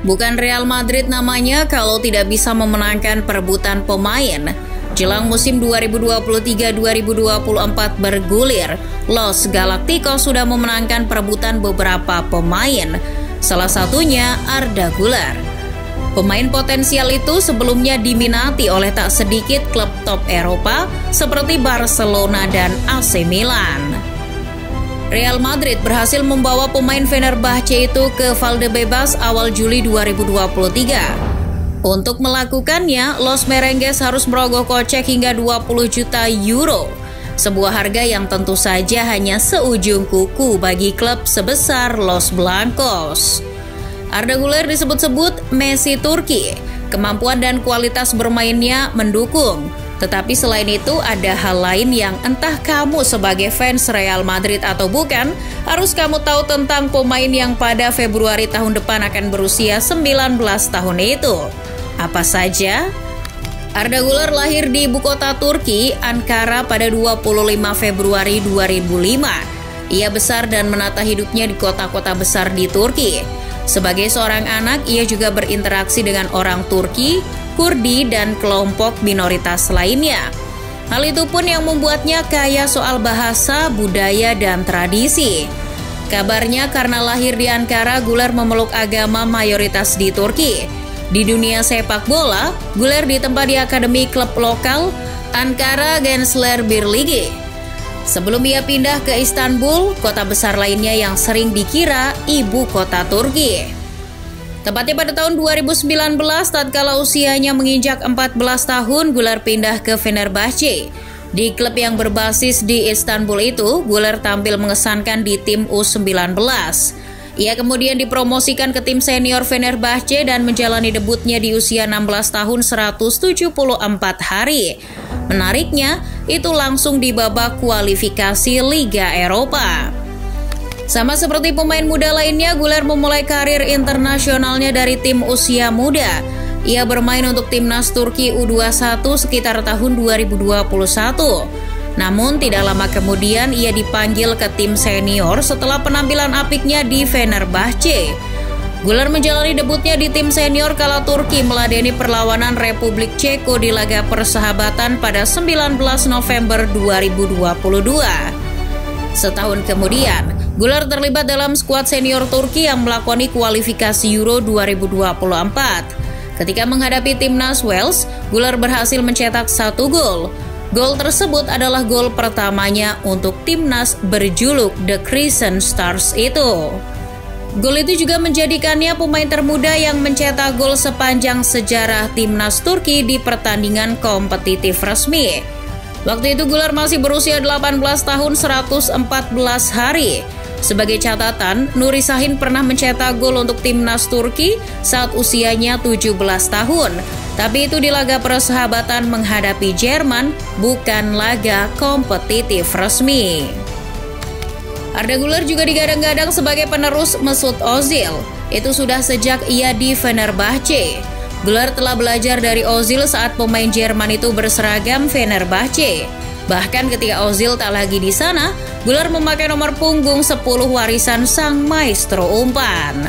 Bukan Real Madrid namanya kalau tidak bisa memenangkan perebutan pemain. Jelang musim 2023-2024 bergulir, Los Galacticos sudah memenangkan perebutan beberapa pemain, salah satunya Arda Güler. Pemain potensial itu sebelumnya diminati oleh tak sedikit klub top Eropa seperti Barcelona dan AC Milan. Real Madrid berhasil membawa pemain Fenerbahce itu ke Valdebebas awal Juli 2023. Untuk melakukannya, Los Merengues harus merogoh kocek hingga 20 juta euro. Sebuah harga yang tentu saja hanya seujung kuku bagi klub sebesar Los Blancos. Arda Güler disebut-sebut Messi Turki. Kemampuan dan kualitas bermainnya mendukung. Tetapi selain itu ada hal lain yang entah kamu sebagai fans Real Madrid atau bukan, harus kamu tahu tentang pemain yang pada Februari tahun depan akan berusia 19 tahun itu. Apa saja? Arda Güler lahir di ibu kota Turki, Ankara pada 25 Februari 2005. Ia besar dan menata hidupnya di kota-kota besar di Turki. Sebagai seorang anak, ia juga berinteraksi dengan orang Turki, Kurdi, dan kelompok minoritas lainnya. Hal itu pun yang membuatnya kaya soal bahasa, budaya, dan tradisi. Kabarnya karena lahir di Ankara, Güler memeluk agama mayoritas di Turki. Di dunia sepak bola, Güler ditempa di akademi klub lokal Ankara Gençler Birliği. Sebelum ia pindah ke Istanbul, kota besar lainnya yang sering dikira ibu kota Turki. Tepatnya pada tahun 2019, tatkala usianya menginjak 14 tahun, Güler pindah ke Fenerbahce. Di klub yang berbasis di Istanbul itu, Güler tampil mengesankan di tim U19. Ia kemudian dipromosikan ke tim senior Fenerbahce dan menjalani debutnya di usia 16 tahun 174 hari. Menariknya, itu langsung di babak kualifikasi Liga Eropa. Sama seperti pemain muda lainnya, Güler memulai karir internasionalnya dari tim usia muda. Ia bermain untuk timnas Turki U21 sekitar tahun 2021. Namun tidak lama kemudian ia dipanggil ke tim senior setelah penampilan apiknya di Fenerbahce. Güler menjalani debutnya di tim senior kala Turki meladeni perlawanan Republik Ceko di laga persahabatan pada 19 November 2022. Setahun kemudian, Güler terlibat dalam skuad senior Turki yang melakoni kualifikasi Euro 2024. Ketika menghadapi timnas Wales, Güler berhasil mencetak 1 gol. Gol tersebut adalah gol pertamanya untuk timnas berjuluk The Crescent Stars itu. Gol itu juga menjadikannya pemain termuda yang mencetak gol sepanjang sejarah timnas Turki di pertandingan kompetitif resmi. Waktu itu Güler masih berusia 18 tahun 114 hari. Sebagai catatan, Nuri Sahin pernah mencetak gol untuk timnas Turki saat usianya 17 tahun. Tapi itu di laga persahabatan menghadapi Jerman, bukan laga kompetitif resmi. Arda Güler juga digadang-gadang sebagai penerus Mesut Ozil. Itu sudah sejak ia di Fenerbahce. Güler telah belajar dari Ozil saat pemain Jerman itu berseragam Fenerbahce. Bahkan ketika Ozil tak lagi di sana, Güler memakai nomor punggung 10 warisan sang maestro umpan.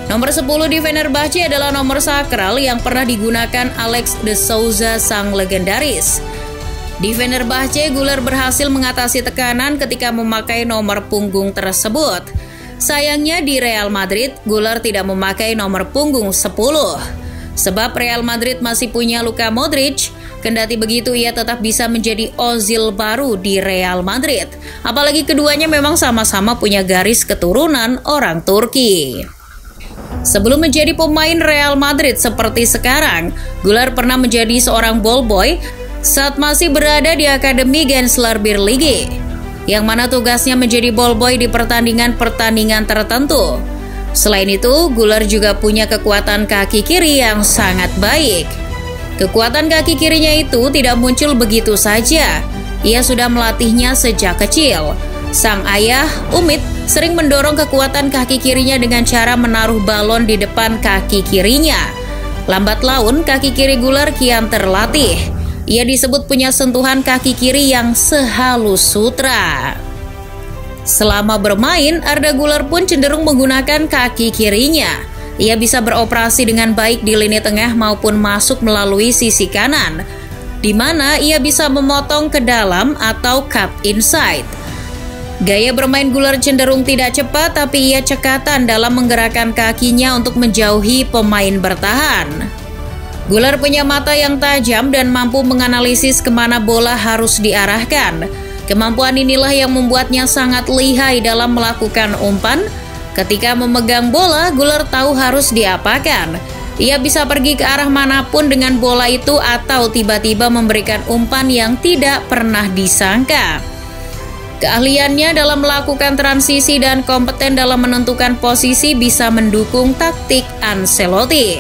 Nomor 10 di Fenerbahce adalah nomor sakral yang pernah digunakan Alex de Souza sang legendaris. Di Fenerbahce, Güler berhasil mengatasi tekanan ketika memakai nomor punggung tersebut. Sayangnya di Real Madrid, Güler tidak memakai nomor punggung 10. Sebab Real Madrid masih punya Luka Modric, kendati begitu ia tetap bisa menjadi Ozil baru di Real Madrid. Apalagi keduanya memang sama-sama punya garis keturunan orang Turki. Sebelum menjadi pemain Real Madrid seperti sekarang, Güler pernah menjadi seorang ball boy saat masih berada di Akademi Gençler Birliği, yang mana tugasnya menjadi ball boy di pertandingan-pertandingan tertentu. Selain itu, Güler juga punya kekuatan kaki kiri yang sangat baik. Kekuatan kaki kirinya itu tidak muncul begitu saja. Ia sudah melatihnya sejak kecil. Sang ayah, Umit, sering mendorong kekuatan kaki kirinya dengan cara menaruh balon di depan kaki kirinya. Lambat laun, kaki kiri Güler kian terlatih. Ia disebut punya sentuhan kaki kiri yang sehalus sutra. Selama bermain, Arda Güler pun cenderung menggunakan kaki kirinya. Ia bisa beroperasi dengan baik di lini tengah maupun masuk melalui sisi kanan, di mana ia bisa memotong ke dalam atau cut inside. Gaya bermain Güler cenderung tidak cepat, tapi ia cekatan dalam menggerakkan kakinya untuk menjauhi pemain bertahan. Güler punya mata yang tajam dan mampu menganalisis kemana bola harus diarahkan. Kemampuan inilah yang membuatnya sangat lihai dalam melakukan umpan. Ketika memegang bola, Güler tahu harus diapakan. Ia bisa pergi ke arah manapun dengan bola itu atau tiba-tiba memberikan umpan yang tidak pernah disangka. Keahliannya dalam melakukan transisi dan kompeten dalam menentukan posisi bisa mendukung taktik Ancelotti.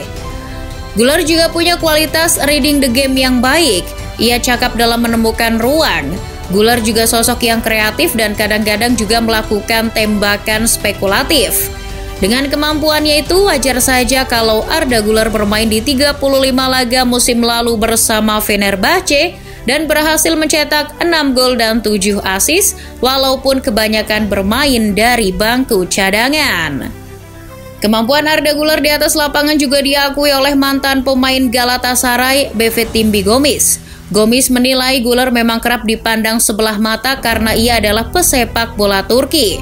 Güler juga punya kualitas reading the game yang baik. Ia cakap dalam menemukan ruang. Güler juga sosok yang kreatif dan kadang-kadang juga melakukan tembakan spekulatif. Dengan kemampuannya itu, wajar saja kalau Arda Güler bermain di 35 laga musim lalu bersama Fenerbahce dan berhasil mencetak 6 gol dan 7 assist, walaupun kebanyakan bermain dari bangku cadangan. Kemampuan Arda Güler di atas lapangan juga diakui oleh mantan pemain Galatasaray, Befetimbi Gomis. Gomis menilai Güler memang kerap dipandang sebelah mata karena ia adalah pesepak bola Turki.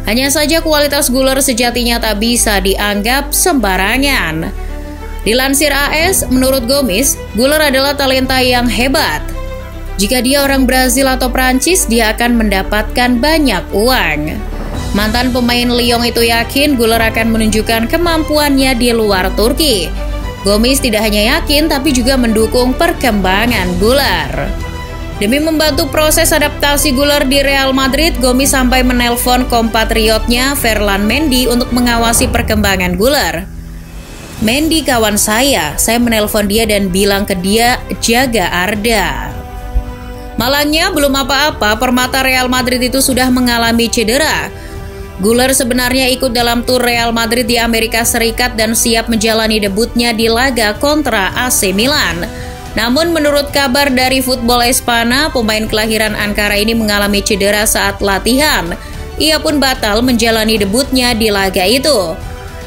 Hanya saja kualitas Güler sejatinya tak bisa dianggap sembarangan. Dilansir AS, menurut Gomis, Güler adalah talenta yang hebat. Jika dia orang Brazil atau Prancis, dia akan mendapatkan banyak uang. Mantan pemain Lyon itu yakin Güler akan menunjukkan kemampuannya di luar Turki. Gomis tidak hanya yakin, tapi juga mendukung perkembangan Güler. Demi membantu proses adaptasi Güler di Real Madrid, Gomis sampai menelpon kompatriotnya Ferland Mendy untuk mengawasi perkembangan Güler. "Mendy kawan saya menelpon dia dan bilang ke dia, jaga Arda." Malangnya belum apa-apa, permata Real Madrid itu sudah mengalami cedera. Güler sebenarnya ikut dalam tur Real Madrid di Amerika Serikat dan siap menjalani debutnya di laga kontra AC Milan. Namun menurut kabar dari Football Espana, pemain kelahiran Ankara ini mengalami cedera saat latihan. Ia pun batal menjalani debutnya di laga itu.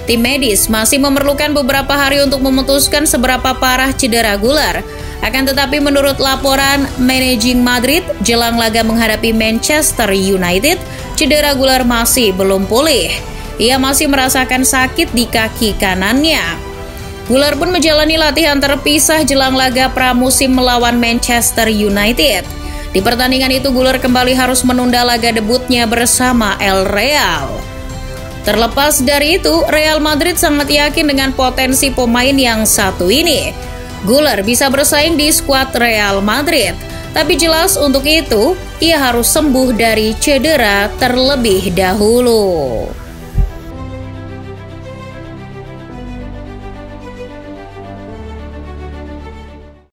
Tim medis masih memerlukan beberapa hari untuk memutuskan seberapa parah cedera Güler. Akan tetapi menurut laporan Managing Madrid, jelang laga menghadapi Manchester United, cedera Güler masih belum pulih. Ia masih merasakan sakit di kaki kanannya. Güler pun menjalani latihan terpisah jelang laga pramusim melawan Manchester United. Di pertandingan itu Güler kembali harus menunda laga debutnya bersama El Real. Terlepas dari itu, Real Madrid sangat yakin dengan potensi pemain yang satu ini. Güler bisa bersaing di skuad Real Madrid, tapi jelas untuk itu ia harus sembuh dari cedera terlebih dahulu.